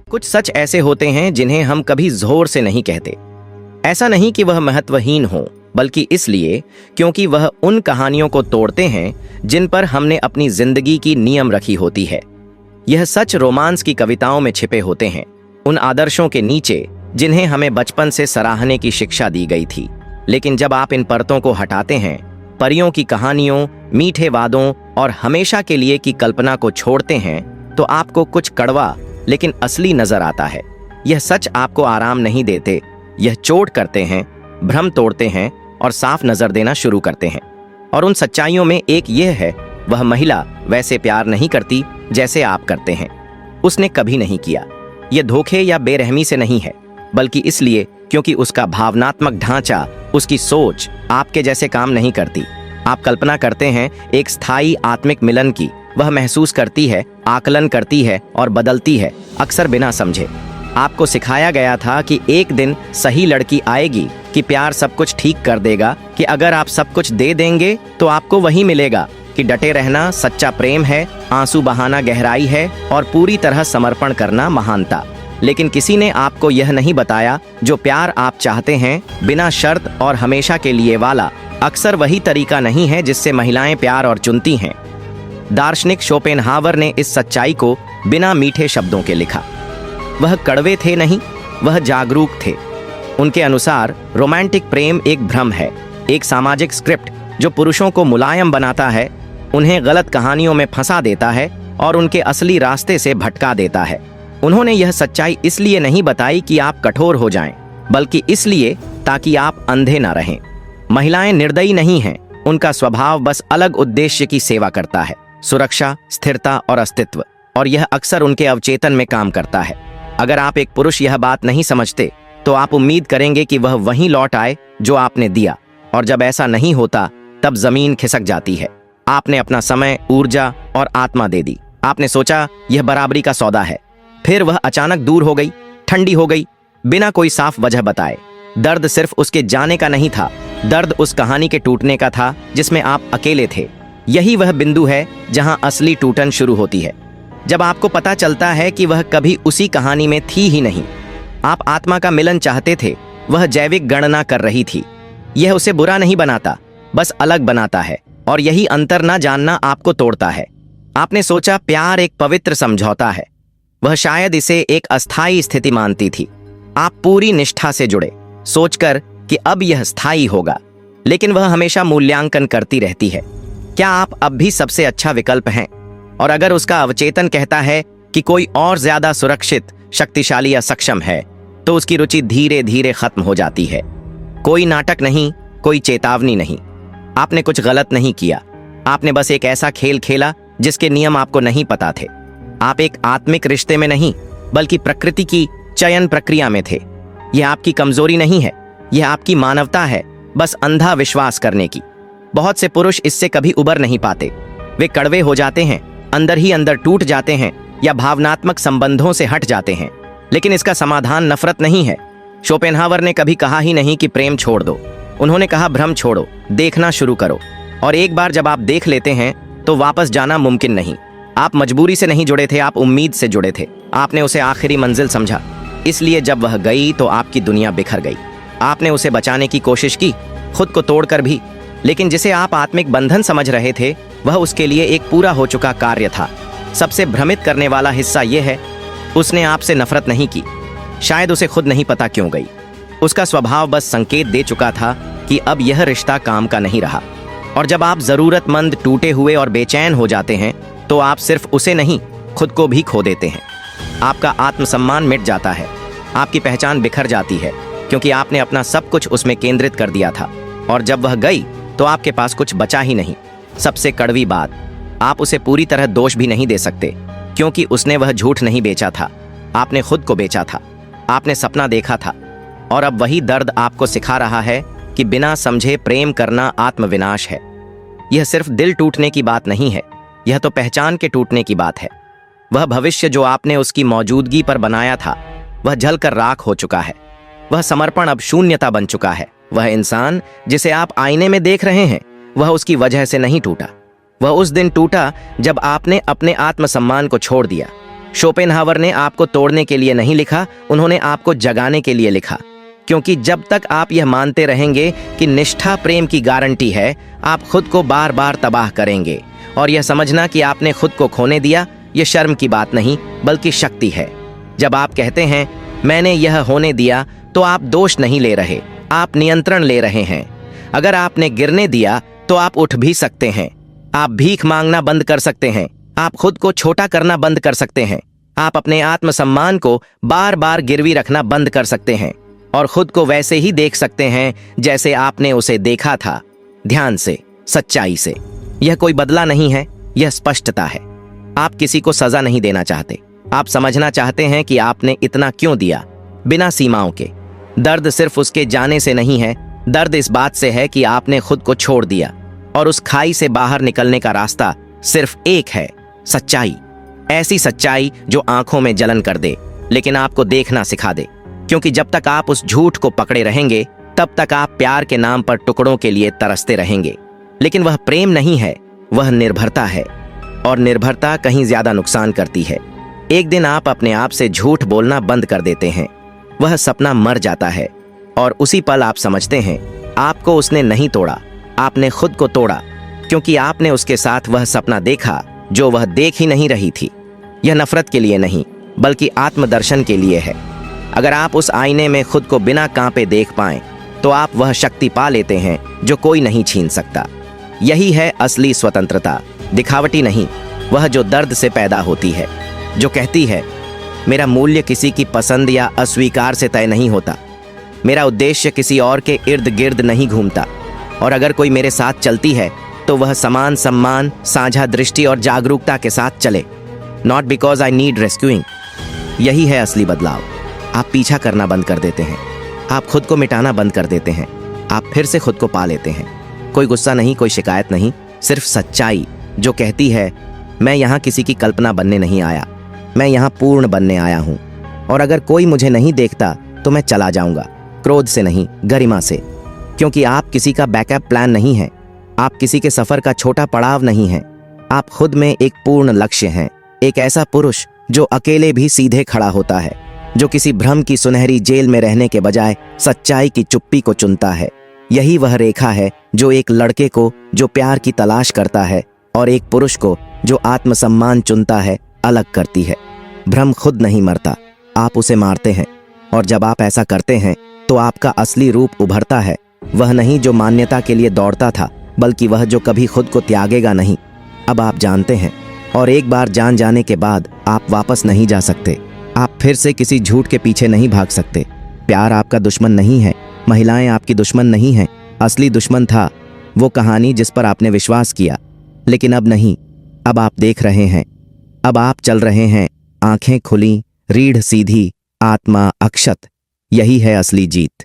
कुछ सच ऐसे होते हैं जिन्हें हम कभी जोर से नहीं कहते। ऐसा नहीं कि वह महत्वहीन हो, बल्कि इसलिए क्योंकि वह उन कहानियों को तोड़ते हैं जिन पर हमने अपनी जिंदगी की नियम रखी होती है। यह सच रोमांस की कविताओं में छिपे होते हैं, उन आदर्शों के नीचे जिन्हें हमें बचपन से सराहने की शिक्षा दी गई थी। लेकिन जब आप इन परतों को हटाते हैं, परियों की कहानियों, मीठे वादों और हमेशा के लिए की कल्पना को छोड़ते हैं, तो आपको कुछ कड़वा लेकिन असली नजर आता है। यह सच आपको आराम नहीं देते, यह चोट करते हैं, भ्रम तोड़ते हैं और साफ नजर देना शुरू करते हैं। और उन सच्चाइयों में एक यह है, वह महिला वैसे प्यार नहीं करती जैसे आप करते हैं। उसने कभी नहीं किया। यह धोखे या बेरहमी से नहीं है, बल्कि इसलिए क्योंकि उसका भावनात्मक ढांचा, उसकी सोच आपके जैसे काम नहीं करती। आप कल्पना करते हैं एक स्थायी आत्मिक मिलन की। वह महसूस करती है, आकलन करती है और बदलती है, अक्सर बिना समझे। आपको सिखाया गया था कि एक दिन सही लड़की आएगी, कि प्यार सब कुछ ठीक कर देगा, कि अगर आप सब कुछ दे देंगे तो आपको वही मिलेगा, कि डटे रहना सच्चा प्रेम है, आंसू बहाना गहराई है और पूरी तरह समर्पण करना महानता। लेकिन किसी ने आपको यह नहीं बताया, जो प्यार आप चाहते हैं, बिना शर्त और हमेशा के लिए वाला, अक्सर वही तरीका नहीं है जिससे महिलाएं प्यार और चुनती हैं। दार्शनिक शोपेनहावर ने इस सच्चाई को बिना मीठे शब्दों के लिखा। वह कड़वे थे नहीं, वह जागरूक थे। उनके अनुसार रोमांटिक प्रेम एक भ्रम है, एक सामाजिक स्क्रिप्ट जो पुरुषों को मुलायम बनाता है, उन्हें गलत कहानियों में फंसा देता है और उनके असली रास्ते से भटका देता है। उन्होंने यह सच्चाई इसलिए नहीं बताई कि आप कठोर हो जाएं, बल्कि इसलिए ताकि आप अंधे न रहें। महिलाएं निर्दयी नहीं हैं, उनका स्वभाव बस अलग उद्देश्य की सेवा करता है, सुरक्षा, स्थिरता और अस्तित्व, और यह अक्सर उनके अवचेतन में काम करता है। अगर आप एक पुरुष यह बात नहीं समझते, तो आप उम्मीद करेंगे कि वह वहीं लौट आए जो आपने दिया, और जब ऐसा नहीं होता तब जमीन खिसक जाती है। आपने अपना समय, ऊर्जा और आत्मा दे दी। आपने सोचा यह बराबरी का सौदा है, फिर वह अचानक दूर हो गई, ठंडी हो गई, बिना कोई साफ वजह बताए। दर्द सिर्फ उसके जाने का नहीं था, दर्द उस कहानी के टूटने का था जिसमें आप अकेले थे। यही वह बिंदु है जहां असली टूटन शुरू होती है, जब आपको पता चलता है कि वह कभी उसी कहानी में थी ही नहीं। आप आत्मा का मिलन चाहते थे, वह जैविक गणना कर रही थी। यह उसे बुरा नहीं बनाता, बस अलग बनाता है, और यही अंतर ना जानना आपको तोड़ता है। आपने सोचा प्यार एक पवित्र समझौता है, वह शायद इसे एक अस्थायी स्थिति मानती थी। आप पूरी निष्ठा से जुड़े, सोचकर कि अब यह स्थायी होगा, लेकिन वह हमेशा मूल्यांकन करती रहती है। क्या आप अब भी सबसे अच्छा विकल्प हैं? और अगर उसका अवचेतन कहता है कि कोई और ज्यादा सुरक्षित, शक्तिशाली या सक्षम है, तो उसकी रुचि धीरे धीरे खत्म हो जाती है। कोई नाटक नहीं, कोई चेतावनी नहीं। आपने कुछ गलत नहीं किया, आपने बस एक ऐसा खेल खेला जिसके नियम आपको नहीं पता थे। आप एक आत्मिक रिश्ते में नहीं, बल्कि प्रकृति की चयन प्रक्रिया में थे। यह आपकी कमजोरी नहीं है, यह आपकी मानवता है, बस अंधा विश्वास करने की। बहुत से पुरुष इससे कभी उबर नहीं पाते। वे कड़वे हो जाते हैं, अंदर ही अंदर टूट जाते हैं, या भावनात्मक संबंधों से हट जाते हैं। लेकिन इसका समाधान नफरत नहीं है। शोपेनहावर ने कभी कहा ही नहीं कि प्रेम छोड़ दो। उन्होंने कहा भ्रम छोड़ो, देखना शुरू करो। और एक बार जब आप देख लेते हैं, तो वापस जाना मुमकिन नहीं। आप मजबूरी से नहीं जुड़े थे, आप उम्मीद से जुड़े थे। आपने उसे आखिरी मंजिल समझा, इसलिए जब वह गई तो आपकी दुनिया बिखर गई। आपने उसे बचाने की कोशिश की, खुद को तोड़कर भी, लेकिन जिसे आप आत्मिक बंधन समझ रहे थे, वह उसके लिए एक पूरा हो चुका कार्य था। सबसे भ्रमित करने वाला हिस्सा यह है, उसने आपसे नफरत नहीं की। शायद उसे खुद नहीं पता क्यों गई। उसका स्वभाव बस संकेत दे चुका था कि अब यह रिश्ता काम का नहीं रहा। और जब आप जरूरतमंद, टूटे हुए और बेचैन हो जाते हैं, तो आप सिर्फ उसे नहीं, खुद को भी खो देते हैं। आपका आत्मसम्मान मिट जाता है, आपकी पहचान बिखर जाती है, क्योंकि आपने अपना सब कुछ उसमें केंद्रित कर दिया था। और जब वह गई तो आपके पास कुछ बचा ही नहीं। सबसे कड़वी बात, आप उसे पूरी तरह दोष भी नहीं दे सकते, क्योंकि उसने वह झूठ नहीं बेचा था, आपने खुद को बेचा था। आपने सपना देखा था, और अब वही दर्द आपको सिखा रहा है कि बिना समझे प्रेम करना आत्मविनाश है। यह सिर्फ दिल टूटने की बात नहीं है, यह तो पहचान के टूटने की बात है। वह भविष्य जो आपने उसकी मौजूदगी पर बनाया था, वह जलकर राख हो चुका है। वह समर्पण अब शून्यता बन चुका है। वह इंसान जिसे आप आईने में देख रहे हैं, वह उसकी वजह से नहीं टूटा। वह उस दिन टूटा जब आपने अपने आत्मसम्मान को छोड़ दिया। शोपेनहावर ने आपको तोड़ने के लिए नहीं लिखा, उन्होंने आपको जगाने के लिए लिखा। क्योंकि जब तक आप यह मानते रहेंगे कि निष्ठा प्रेम की गारंटी है, आप खुद को बार बार तबाह करेंगे। और यह समझना कि आपने खुद को खोने दिया, यह शर्म की बात नहीं बल्कि शक्ति है। जब आप कहते हैं मैंने यह होने दिया, तो आप दोष नहीं ले रहे, आप नियंत्रण ले रहे हैं। अगर आपने गिरने दिया तो आप उठ भी सकते हैं। आप भीख मांगना बंद कर सकते हैं, आप खुद को छोटा करना बंद कर सकते हैं, आप अपने आत्मसम्मान को बार बार गिरवी रखना बंद कर सकते हैं और खुद को वैसे ही देख सकते हैं जैसे आपने उसे देखा था, ध्यान से, सच्चाई से। यह कोई बदला नहीं है, यह स्पष्टता है। आप किसी को सजा नहीं देना चाहते, आप समझना चाहते हैं कि आपने इतना क्यों दिया, बिना सीमाओं के। दर्द सिर्फ उसके जाने से नहीं है, दर्द इस बात से है कि आपने खुद को छोड़ दिया। और उस खाई से बाहर निकलने का रास्ता सिर्फ एक है, सच्चाई। ऐसी सच्चाई जो आंखों में जलन कर दे लेकिन आपको देखना सिखा दे। क्योंकि जब तक आप उस झूठ को पकड़े रहेंगे तब तक आप प्यार के नाम पर टुकड़ों के लिए तरसते रहेंगे। लेकिन वह प्रेम नहीं है, वह निर्भरता है। और निर्भरता कहीं ज्यादा नुकसान करती है। एक दिन आप अपने आप से झूठ बोलना बंद कर देते हैं, वह सपना मर जाता है और उसी पल आप समझते हैं आपको उसने नहीं तोड़ा, आपने खुद को तोड़ा। क्योंकि आपने उसके साथ वह सपना देखा जो वह देख ही नहीं रही थी। यह नफरत के लिए नहीं बल्कि आत्मदर्शन के लिए है। अगर आप उस आईने में खुद को बिना कांपे देख पाएं तो आप वह शक्ति पा लेते हैं जो कोई नहीं छीन सकता। यही है असली स्वतंत्रता, दिखावटी नहीं, वह जो दर्द से पैदा होती है, जो कहती है मेरा मूल्य किसी की पसंद या अस्वीकार से तय नहीं होता, मेरा उद्देश्य किसी और के इर्द गिर्द नहीं घूमता, और अगर कोई मेरे साथ चलती है तो वह समान सम्मान, साझा दृष्टि और जागरूकता के साथ चले। Not because I need rescuing. यही है असली बदलाव। आप पीछा करना बंद कर देते हैं, आप खुद को मिटाना बंद कर देते हैं, आप फिर से खुद को पा लेते हैं। कोई गुस्सा नहीं, कोई शिकायत नहीं, सिर्फ सच्चाई जो कहती है मैं यहाँ किसी की कल्पना बनने नहीं आया, मैं यहाँ पूर्ण बनने आया हूँ। और अगर कोई मुझे नहीं देखता तो मैं चला जाऊंगा, क्रोध से नहीं, गरिमा से। क्योंकि आप किसी का बैकअप प्लान नहीं है, आप किसी के सफर का छोटा पड़ाव नहीं है, आप खुद में एक पूर्ण लक्ष्य हैं। एक ऐसा पुरुष जो अकेले भी सीधे खड़ा होता है, जो किसी भ्रम की सुनहरी जेल में रहने के बजाय सच्चाई की चुप्पी को चुनता है। यही वह रेखा है जो एक लड़के को जो प्यार की तलाश करता है और एक पुरुष को जो आत्मसम्मान चुनता है अलग करती है। भ्रम खुद नहीं मरता, आप उसे मारते हैं। और जब आप ऐसा करते हैं तो आपका असली रूप उभरता है। वह नहीं जो मान्यता के लिए दौड़ता था, बल्कि वह जो कभी खुद को त्यागेगा नहीं। अब आप जानते हैं, और एक बार जान जाने के बाद आप वापस नहीं जा सकते। आप फिर से किसी झूठ के पीछे नहीं भाग सकते। प्यार आपका दुश्मन नहीं है, महिलाएं आपकी दुश्मन नहीं हैं। असली दुश्मन था वो कहानी जिस पर आपने विश्वास किया, लेकिन अब नहीं। अब आप देख रहे हैं, अब आप चल रहे हैं, आंखें खुली, रीढ़ सीधी, आत्मा अक्षत। यही है असली जीत।